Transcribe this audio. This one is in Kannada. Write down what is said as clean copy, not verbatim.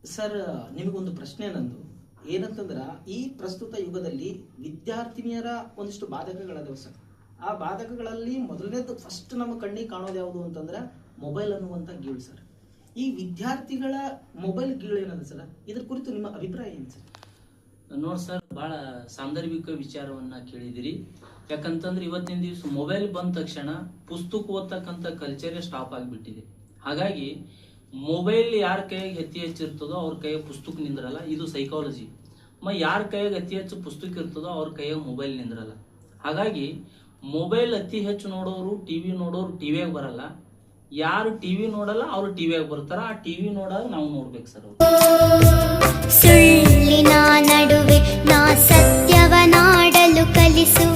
ಸರ್, ನಿಮಗೊಂದು ಪ್ರಶ್ನೆ ನಂದು ಏನಂತಂದ್ರ, ಈ ಪ್ರಸ್ತುತ ಯುಗದಲ್ಲಿ ವಿದ್ಯಾರ್ಥಿನಿಯರ ಒಂದಿಷ್ಟು ಬಾಧಕಗಳದಾವ ಸರ್. ಆ ಬಾಧಕಗಳಲ್ಲಿ ಮೊದಲನೇದು ಫಸ್ಟ್ ನಮ್ಮ ಕಣ್ಣಿಗೆ ಕಾಣೋದು ಯಾವುದು ಅಂತಂದ್ರ ಮೊಬೈಲ್ ಅನ್ನುವಂಥ ಗೀಳು ಸರ್. ಈ ವಿದ್ಯಾರ್ಥಿಗಳ ಮೊಬೈಲ್ ಗೀಳು ಏನದ ಸರ್, ಇದ್ರ ಕುರಿತು ನಿಮ್ಮ ಅಭಿಪ್ರಾಯ ಏನು ಸರ್? ನೋಡಿ ಸರ್, ಬಹಳ ಸಾಂದರ್ಭಿಕ ವಿಚಾರವನ್ನ ಕೇಳಿದಿರಿ. ಯಾಕಂತಂದ್ರೆ ಇವತ್ತಿನ ದಿವಸ ಮೊಬೈಲ್ ಬಂದ ತಕ್ಷಣ ಪುಸ್ತಕ ಓದ್ತಕ್ಕಂಥ ಕಲ್ಚರೇ ಸ್ಟಾಪ್ ಆಗಿಬಿಟ್ಟಿದೆ. ಹಾಗಾಗಿ ಮೊಬೈಲ್ ಯಾರ ಕೈಯಾಗ ಅತಿ ಹೆಚ್ಚು ಇರ್ತದೋ ಅವ್ರ ಕೈಯಾಗ ಪುಸ್ತಕ ನಿಂದ್ರಲ್ಲ. ಇದು ಸೈಕಾಲಜಿ. ಯಾರ ಕೈಯಾಗ ಅತಿ ಹೆಚ್ಚು ಪುಸ್ತಕ ಇರ್ತದೋ ಅವ್ರ ಕೈಯಾಗ ಮೊಬೈಲ್ ನಿಂದ್ರಲ್ಲ. ಹಾಗಾಗಿ ಮೊಬೈಲ್ ಅತಿ ಹೆಚ್ಚು ನೋಡೋರು, ಟಿವಿ ನೋಡೋರು ಟಿವಿಯಾಗ ಬರಲ್ಲ. ಯಾರು ಟಿವಿ ನೋಡಲ್ಲ ಅವ್ರು ಟಿವಿಯಾಗ ಬರ್ತಾರ. ಆ ಟಿವಿ ನೋಡಾಗ ನಾವು ನೋಡ್ಬೇಕು ಸರ್. ಸುಳ್ಳಿನ ನಡುವೆ ನಾ ಸತ್ಯವನಾಡಲು ಕಲಿಸು.